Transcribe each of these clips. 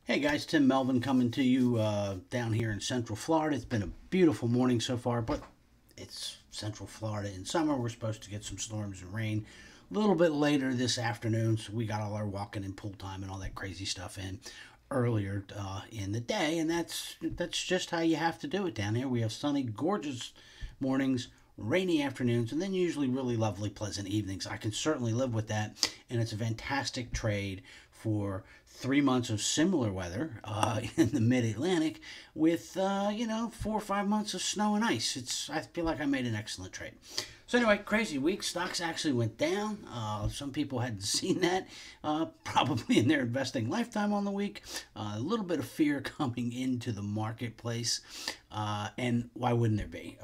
Hey guys, Tim Melvin coming to you down here in Central Florida. It's been a beautiful morning so far, but it's Central Florida in summer. We're supposed to get some storms and rain a little bit later this afternoon, so we got all our walking and pool time and all that crazy stuff in earlier in the day, and that's just how you have to do it down here. We have sunny, gorgeous mornings, rainy afternoons, and then usually really lovely, pleasant evenings. I can certainly live with that, and it's a fantastic trade for 3 months of similar weather in the mid-Atlantic with 4 or 5 months of snow and ice. I feel like I made an excellent trade. So anyway, crazy week. Stocks actually went down. Some people hadn't seen that probably in their investing lifetime on the week. A little bit of fear coming into the marketplace, and why wouldn't there be?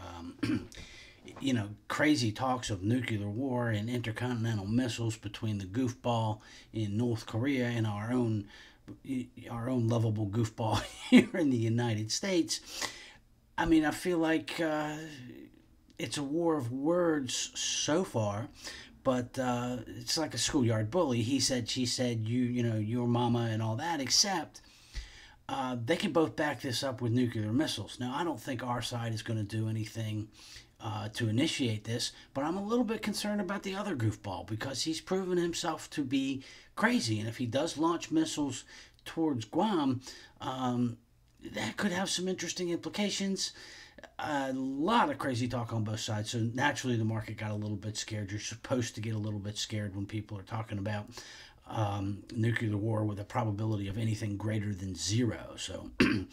Crazy talks of nuclear war and intercontinental missiles between the goofball in North Korea and our own lovable goofball here in the United States. I mean, I feel like it's a war of words so far, but it's like a schoolyard bully. He said, she said, your mama, and all that. Except they can both back this up with nuclear missiles. Now, I don't think our side is going to do anything to initiate this, but I'm a little bit concerned about the other goofball because he's proven himself to be crazy. And if he does launch missiles towards Guam, that could have some interesting implications. A lot of crazy talk on both sides, so naturally the market got a little bit scared. You're supposed to get a little bit scared when people are talking about nuclear war with a probability of anything greater than zero. So the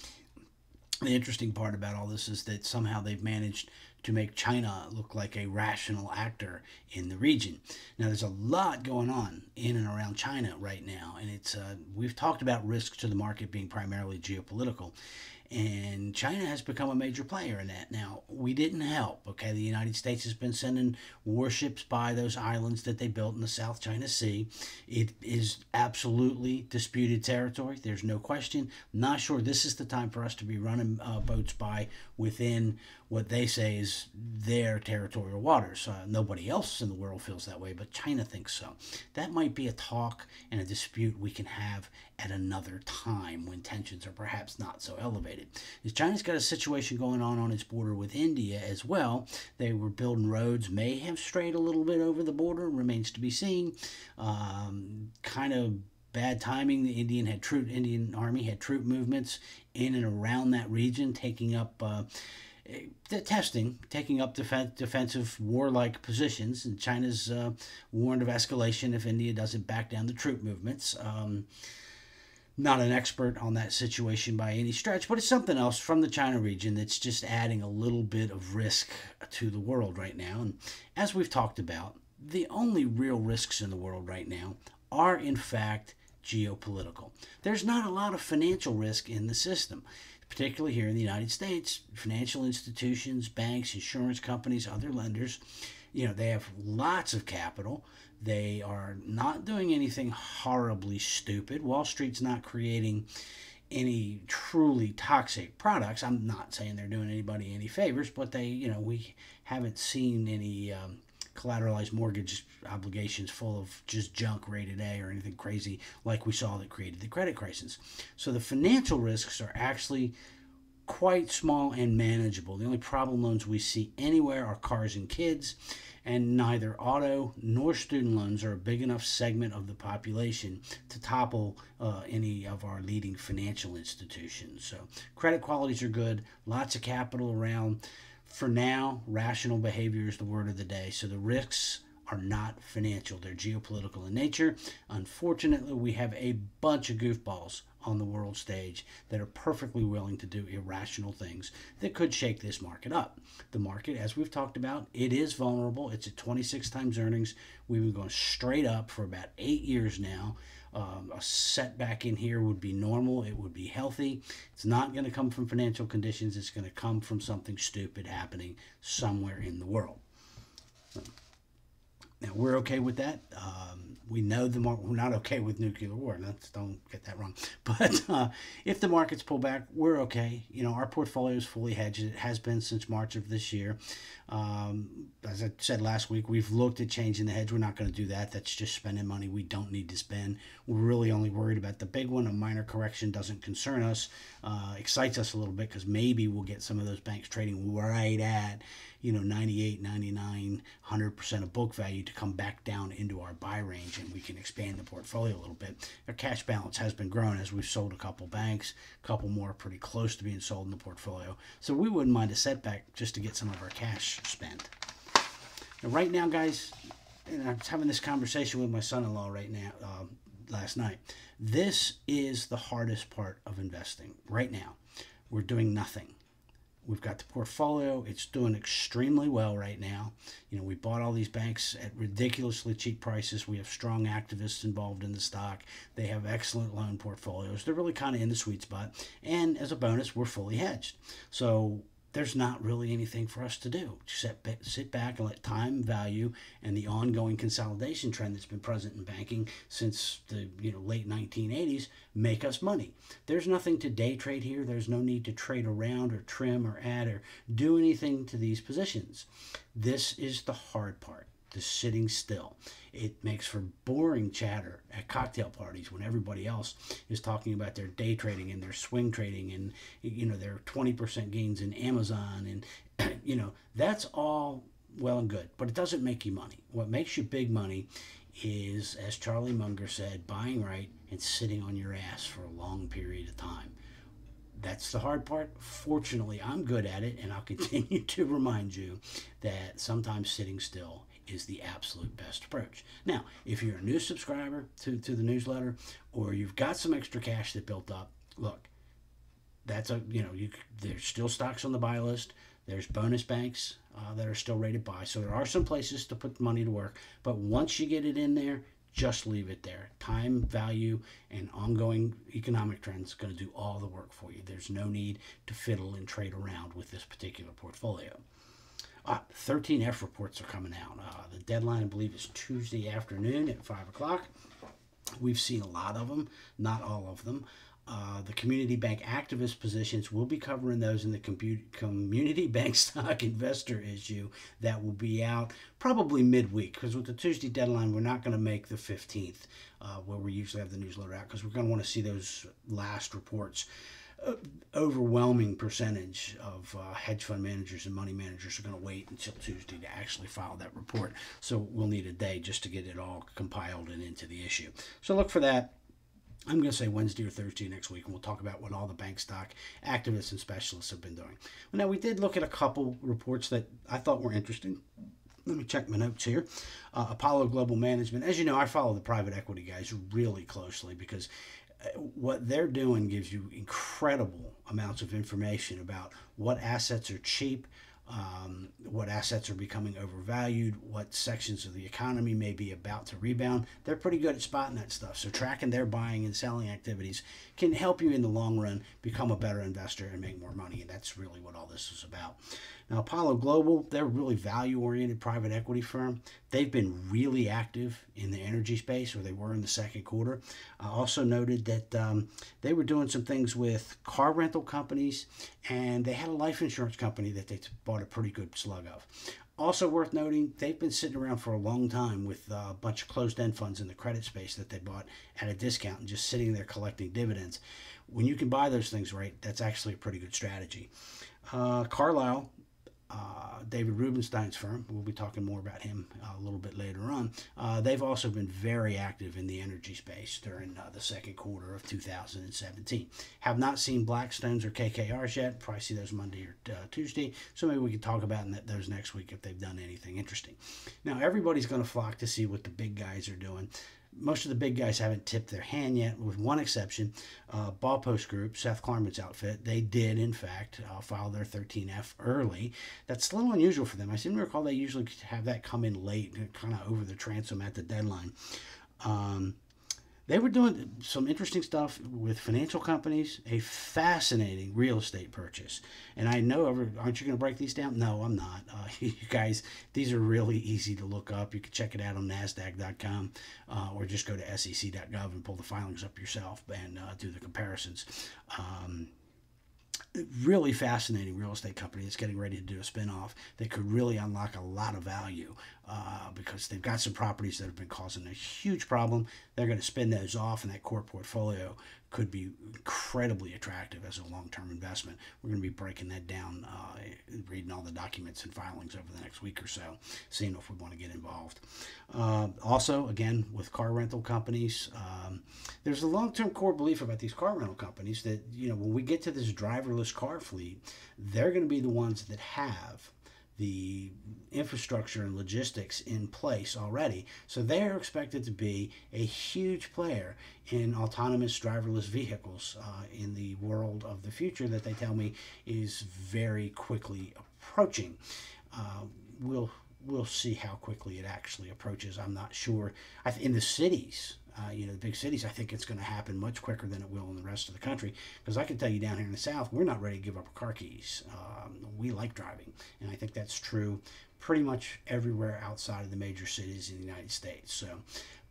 interesting part about all this is that somehow they've managed to make China look like a rational actor in the region. Now, there's a lot going on in and around China right now, and we've talked about risks to the market being primarily geopolitical, and China has become a major player in that. Now, we didn't help, okay? The United States has been sending warships by those islands that they built in the South China Sea. It is absolutely disputed territory. There's no question. Not sure this is the time for us to be running boats by within what they say is their territorial waters. Nobody else in the world feels that way, but China thinks so. That might be a talk and a dispute we can have at another time when tensions are perhaps not so elevated. China's got a situation going on its border with India as well. They were building roads, may have strayed a little bit over the border, remains to be seen. Kind of bad timing. The Indian Army had troop movements in and around that region, taking up defensive warlike positions, and China's warned of escalation if India doesn't back down the troop movements. Not an expert on that situation by any stretch, but it's something else from the China region that's just adding a little bit of risk to the world right now. And as we've talked about, the only real risks in the world right now are, in fact, geopolitical. There's not a lot of financial risk in the system, particularly here in the United States. Financial institutions, banks, insurance companies, other lenders, they have lots of capital. They are not doing anything horribly stupid. Wall Street's not creating any truly toxic products. I'm not saying they're doing anybody any favors, but we haven't seen any collateralized mortgage obligations full of just junk rated A or anything crazy like we saw that created the credit crisis. So the financial risks are actually quite small and manageable. The only problem loans we see anywhere are cars and kids, and neither auto nor student loans are a big enough segment of the population to topple any of our leading financial institutions. So credit qualities are good, lots of capital around. For now, rational behavior is the word of the day. So the risks are not financial. They're geopolitical in nature. Unfortunately, we have a bunch of goofballs on the world stage that are perfectly willing to do irrational things that could shake this market up. The market, as we've talked about, it is vulnerable. It's at 26 times earnings. We've been going straight up for about 8 years now. A setback in here would be normal. It would be healthy. It's not going to come from financial conditions. It's going to come from something stupid happening somewhere in the world. Now, we're okay with that. We know we're not okay with nuclear war. Don't get that wrong. But if the markets pull back, we're okay. Our portfolio is fully hedged. It has been since March of this year. As I said last week, we've looked at changing the hedge. We're not going to do that. That's just spending money we don't need to spend. We're really only worried about the big one. A minor correction doesn't concern us. Excites us a little bit because maybe we'll get some of those banks trading right at 98, 99, 100% of book value to come back down into our buy range, and we can expand the portfolio a little bit. Our cash balance has been growing as we've sold a couple banks, a couple more pretty close to being sold in the portfolio. So we wouldn't mind a setback just to get some of our cash spent. Now, right now, guys, and I was having this conversation with my son-in-law right now, last night. This is the hardest part of investing right now. We're doing nothing. We've got the portfolio. It's doing extremely well right now. We bought all these banks at ridiculously cheap prices. We have strong activists involved in the stock. They have excellent loan portfolios. They're really kind of in the sweet spot. And as a bonus, we're fully hedged. So there's not really anything for us to do. Sit back and let time, value, and the ongoing consolidation trend that's been present in banking since the late 1980s make us money. There's nothing to day trade here. There's no need to trade around or trim or add or do anything to these positions. This is the hard part, the sitting still. It makes for boring chatter at cocktail parties when everybody else is talking about their day trading and their swing trading and their 20% gains in Amazon, and that's all well and good, but it doesn't make you money. What makes you big money is, as Charlie Munger said, buying right and sitting on your ass for a long period of time. That's the hard part. Fortunately, I'm good at it, and I'll continue to remind you that sometimes sitting still is the absolute best approach. Now, if you're a new subscriber to the newsletter, or you've got some extra cash that built up, look, that's there's still stocks on the buy list. There's bonus banks that are still rated buy. So there are some places to put money to work. But once you get it in there, just leave it there. Time, value, and ongoing economic trends are going to do all the work for you. There's no need to fiddle and trade around with this particular portfolio. 13F reports are coming out. The deadline, I believe, is Tuesday afternoon at 5 o'clock. We've seen a lot of them, not all of them. The community bank activist positions, we'll be covering those in the community bank stock investor issue that will be out probably midweek, because with the Tuesday deadline, we're not going to make the 15th, where we usually have the newsletter out, because we're going to want to see those last reports. Overwhelming percentage of hedge fund managers and money managers are going to wait until Tuesday to actually file that report. So we'll need a day just to get it all compiled and into the issue. So look for that. I'm going to say Wednesday or Thursday next week, and we'll talk about what all the bank stock activists and specialists have been doing. Now, we did look at a couple reports that I thought were interesting. Let me check my notes here. Apollo Global Management. As you know, I follow the private equity guys really closely, because what they're doing gives you incredible amounts of information about what assets are cheap, what assets are becoming overvalued, what sections of the economy may be about to rebound. They're pretty good at spotting that stuff. So tracking their buying and selling activities can help you in the long run become a better investor and make more money. And that's really what all this is about. Now, Apollo Global, they're a really value-oriented private equity firm. They've been really active in the energy space, or they were in the second quarter. I also noted that they were doing some things with car rental companies, and they had a life insurance company that they bought a pretty good slug of. Also worth noting, they've been sitting around for a long time with a bunch of closed-end funds in the credit space that they bought at a discount and just sitting there collecting dividends. When you can buy those things right, that's actually a pretty good strategy. Carlyle, David Rubenstein's firm, we'll be talking more about him a little bit later on. They've also been very active in the energy space during the second quarter of 2017. Have not seen Blackstone's or KKR's yet. Probably see those Monday or Tuesday. So maybe we can talk about those next week if they've done anything interesting. Now, everybody's going to flock to see what the big guys are doing. Most of the big guys haven't tipped their hand yet, with one exception. Ballpost Group, Seth Klarman's outfit, they did, in fact, file their 13F early. That's a little unusual for them. I seem to recall they usually have that come in late, kind of over the transom at the deadline. They were doing some interesting stuff with financial companies, a fascinating real estate purchase. And I know, aren't you going to break these down? No, I'm not. You guys, these are really easy to look up. You can check it out on NASDAQ.com or just go to SEC.gov and pull the filings up yourself and do the comparisons. Really fascinating real estate company that's getting ready to do a spinoff that could really unlock a lot of value because they've got some properties that have been causing a huge problem. They're going to spin those off, and that core portfolio could be incredibly attractive as a long-term investment. We're going to be breaking that down, reading all the documents and filings over the next week or so, seeing if we want to get involved. Also, again, with car rental companies, there's a long-term core belief about these car rental companies that, when we get to this driverless car fleet, they're going to be the ones that have the infrastructure and logistics in place already. So they're expected to be a huge player in autonomous driverless vehicles in the world of the future that they tell me is very quickly approaching. We'll see how quickly it actually approaches. I'm not sure. In the cities, the big cities, I think it's going to happen much quicker than it will in the rest of the country. Because I can tell you down here in the South, we're not ready to give up our car keys. We like driving. And I think that's true pretty much everywhere outside of the major cities in the United States. So,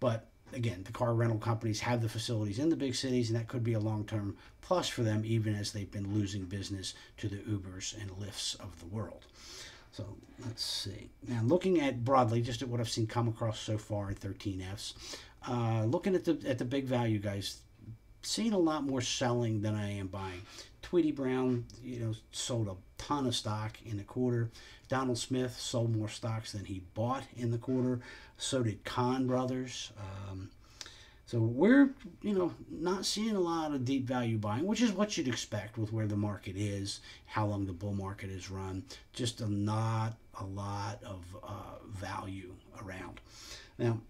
but again, the car rental companies have the facilities in the big cities, and that could be a long-term plus for them, even as they've been losing business to the Ubers and Lyfts of the world. So let's see. Now, looking at broadly, just at what I've seen come across so far in 13Fs, looking at the big value guys, seeing a lot more selling than I am buying. Tweedy Brown, sold a ton of stock in the quarter. Donald Smith sold more stocks than he bought in the quarter. So did Kahn Brothers. So we're, not seeing a lot of deep value buying, which is what you'd expect with where the market is, how long the bull market is run. Just not a lot of value around. Now,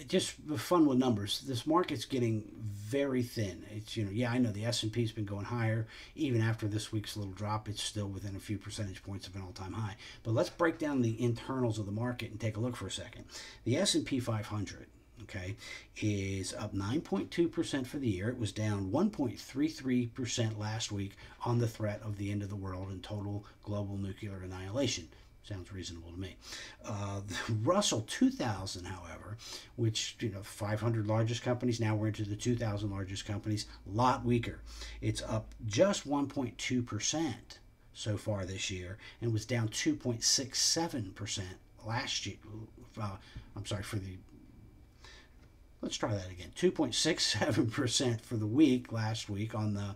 just fun with numbers. This market's getting very thin. It's, I know the S&P's been going higher. Even after this week's little drop, it's still within a few percentage points of an all-time high. But let's break down the internals of the market and take a look for a second. The S&P 500, is up 9.2% for the year. It was down 1.33% last week on the threat of the end of the world and total global nuclear annihilation. Sounds reasonable to me. The Russell 2000, however, which, 500 largest companies, now we're into the 2,000 largest companies, a lot weaker. It's up just 1.2% so far this year and was down 2.67% last year. Let's try that again. 2.67% for the week last week on the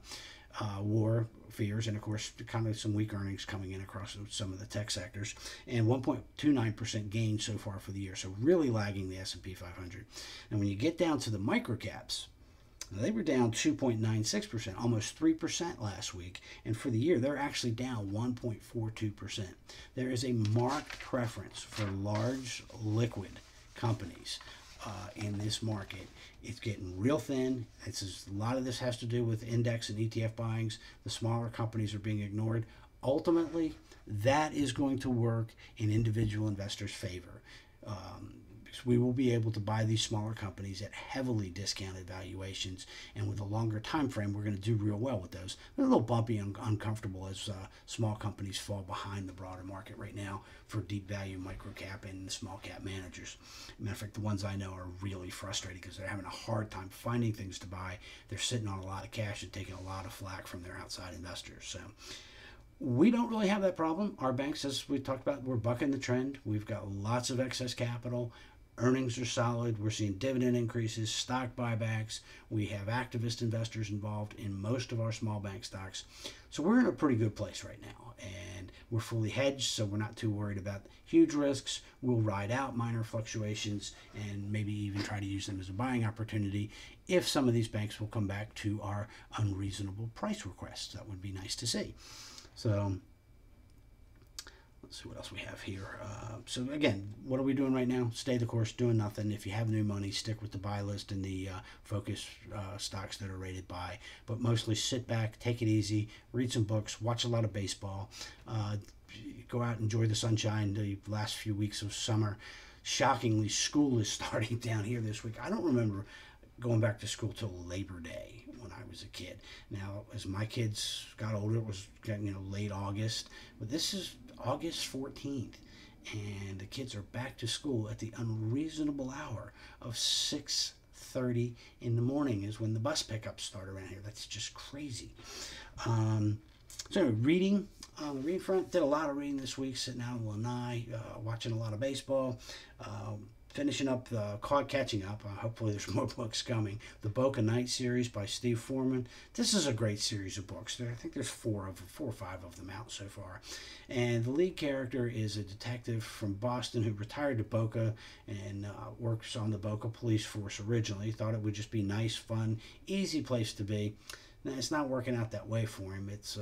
war fears, and of course kind of some weak earnings coming in across some of the tech sectors, and 1.29% gain so far for the year. So really lagging the S&P 500. And when you get down to the microcaps, they were down 2.96%, almost 3% last week. And for the year, they're actually down 1.42%. There is a marked preference for large liquid companies in this market. It's getting real thin. A lot of this has to do with index and ETF buyings. The smaller companies are being ignored. Ultimately, that is going to work in individual investors' favor. Because we will be able to buy these smaller companies at heavily discounted valuations, and with a longer time frame, we're going to do real well with those. They're a little bumpy and uncomfortable as small companies fall behind the broader market right now for deep value microcap and small cap managers. Matter of fact, the ones I know are really frustrated because they're having a hard time finding things to buy. They're sitting on a lot of cash and taking a lot of flack from their outside investors. So we don't really have that problem. Our banks, as we talked about, we're bucking the trend. We've got lots of excess capital. Earnings are solid. We're seeing dividend increases, stock buybacks. We have activist investors involved in most of our small bank stocks. So we're in a pretty good place right now. And we're fully hedged, so we're not too worried about huge risks. We'll ride out minor fluctuations and maybe even try to use them as a buying opportunity if some of these banks will come back to our unreasonable price requests. That would be nice to see. So let's see what else we have here. So again, what are we doing right now? Stay the course, doing nothing. If you have new money, stick with the buy list and the focus stocks that are rated buy. But mostly sit back, take it easy, read some books, watch a lot of baseball, go out, enjoy the sunshine the last few weeks of summer. Shockingly, school is starting down here this week. I don't remember going back to school till Labor Day when I was a kid. Now, as my kids got older, it was late August, but this is August 14th, and the kids are back to school at the unreasonable hour of 6:30 in the morning is when the bus pickups start around here. That's just crazy. So reading, on the reading front, did a lot of reading this week, sitting out in Lanai, watching a lot of baseball, finishing up catching up. Hopefully there's more books coming. The Boca Night series by Steve Foreman. This is a great series of books. I think there's four or five of them out so far. And the lead character is a detective from Boston who retired to Boca and works on the Boca police force originally. Thought it would just be nice, fun, easy place to be. Now, it's not working out that way for him. It's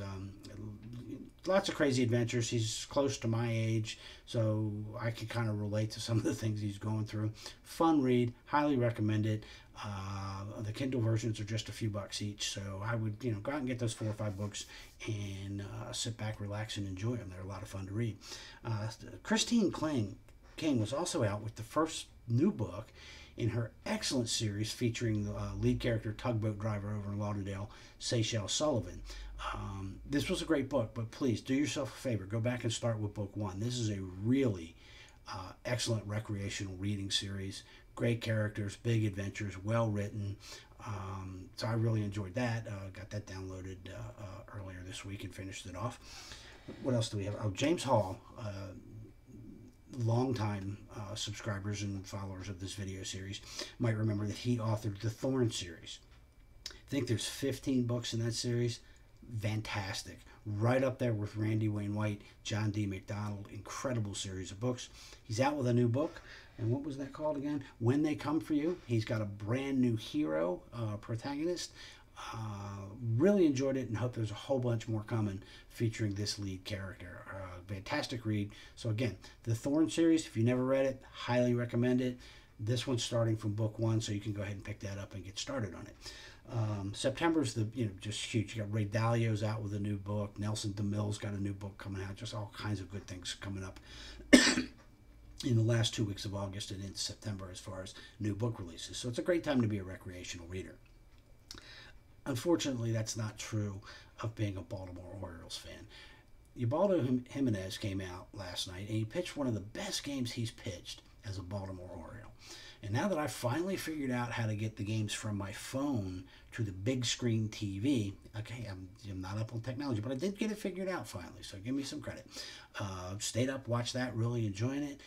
lots of crazy adventures. He's close to my age, so I can kind of relate to some of the things he's going through. Fun read, highly recommend it. The Kindle versions are just a few bucks each, so I would go out and get those 4 or 5 books and sit back, relax, and enjoy them. They're a lot of fun to read. Christine King was also out with the first new book in her excellent series featuring the lead character tugboat driver over in Lauderdale, Seychelles Sullivan. This was a great book, but please do yourself a favor. Go back and start with book 1. This is a really excellent recreational reading series. Great characters, big adventures, well written. So I really enjoyed that. Got that downloaded earlier this week and finished it off. What else do we have? Oh, James Hall. Longtime subscribers and followers of this video series might remember that he authored the Thorn series. I think there's 15 books in that series. Fantastic. Right up there with Randy Wainwright, John D. McDonald. Incredible series of books. He's out with a new book. And what was that called again? When They Come For You. He's got a brand new hero protagonist. Really enjoyed it and hope there's a whole bunch more coming featuring this lead character. Fantastic read. So again, the Thorn series, if you never read it, highly recommend it. This one's starting from book 1, so you can go ahead and pick that up and get started on it. September's just huge. You got Ray Dalio's out with a new book. Nelson DeMille's got a new book coming out. Just all kinds of good things coming up in the last 2 weeks of August and into September as far as new book releases. So it's a great time to be a recreational reader. Unfortunately, that's not true of being a Baltimore Orioles fan. Ubaldo Jimenez came out last night and he pitched one of the best games he's pitched as a Baltimore Oriole. And now that I've finally figured out how to get the games from my phone to the big screen TV, okay, I'm not up on technology, but I did get it figured out finally, so give me some credit. Stayed up, watched that, really enjoying it.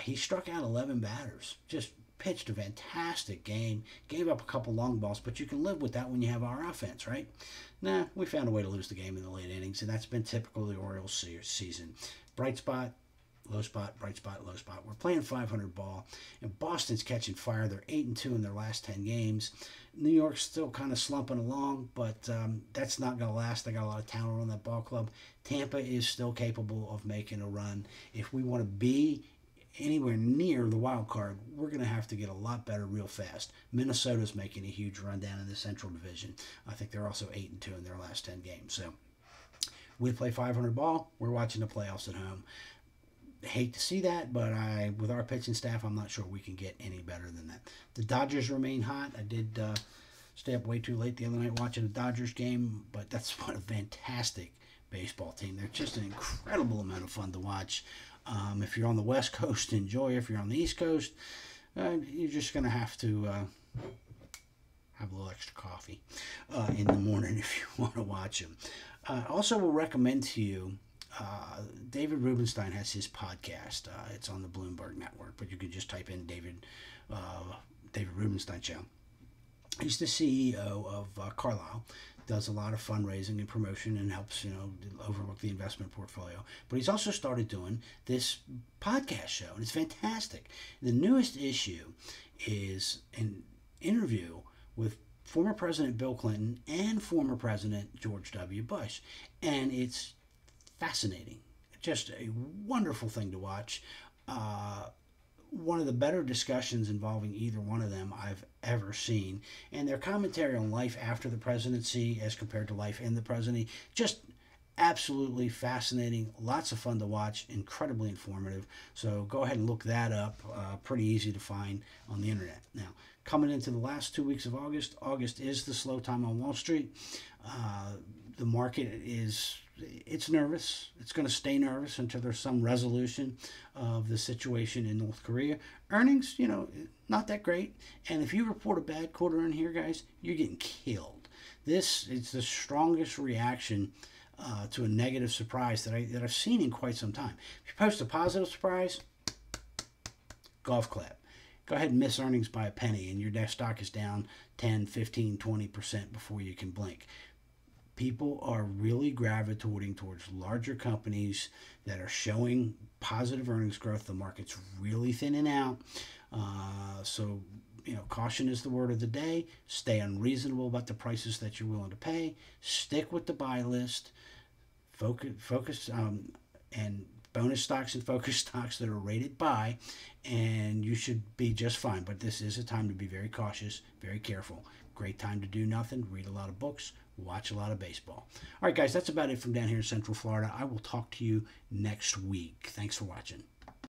He struck out 11 batters, just pitched a fantastic game, gave up a couple long balls, but you can live with that when you have our offense, right? Nah, we found a way to lose the game in the late innings, and that's been typical of the Orioles season. Bright spot, low spot, bright spot, low spot. We're playing 500 ball, and Boston's catching fire. They're 8-2 in their last 10 games. New York's still kind of slumping along, but that's not going to last. They got a lot of talent on that ball club. Tampa is still capable of making a run. If we want to be anywhere near the wild card, we're going to have to get a lot better real fast. Minnesota's making a huge run down in the Central Division. I think they're also 8-2 in their last 10 games. So we play 500 ball. We're watching the playoffs at home. Hate to see that, but with our pitching staff, I'm not sure we can get any better than that. The Dodgers remain hot. I did stay up way too late the other night watching the Dodgers game, but that's what a fantastic baseball team. They're just an incredible amount of fun to watch. If you're on the West Coast, enjoy. If you're on the East Coast, you're just going to have to have a little extra coffee in the morning if you want to watch them. Also will recommend to you, David Rubenstein has his podcast. It's on the Bloomberg Network, but you could just type in David Rubenstein Show. He's the CEO of Carlyle. Does a lot of fundraising and promotion and helps, overlook the investment portfolio. But he's also started doing this podcast show, and it's fantastic. The newest issue is an interview with former President Bill Clinton and former President George W. Bush, and it's fascinating. Just a wonderful thing to watch. One of the better discussions involving either one of them I've ever seen. And their commentary on life after the presidency as compared to life in the presidency, just absolutely fascinating, lots of fun to watch, incredibly informative. So go ahead and look that up. Pretty easy to find on the internet. Now, coming into the last 2 weeks of August, August is the slow time on Wall Street. The market it's nervous. It's going to stay nervous until there's some resolution of the situation in North Korea. Earnings, not that great. And if you report a bad quarter in here, guys, you're getting killed. This is the strongest reaction to a negative surprise that I've seen in quite some time. If you post a positive surprise, golf clap. Go ahead and miss earnings by a penny, and your stock is down 10, 15, 20% before you can blink. People are really gravitating towards larger companies that are showing positive earnings growth. The market's really thinning out. So, caution is the word of the day. Stay unreasonable about the prices that you're willing to pay. Stick with the buy list. Focus and bonus stocks and focus stocks that are rated buy, and you should be just fine. But this is a time to be very cautious, very careful. Great time to do nothing, read a lot of books, watch a lot of baseball. All right, guys, that's about it from down here in Central Florida. I will talk to you next week. Thanks for watching.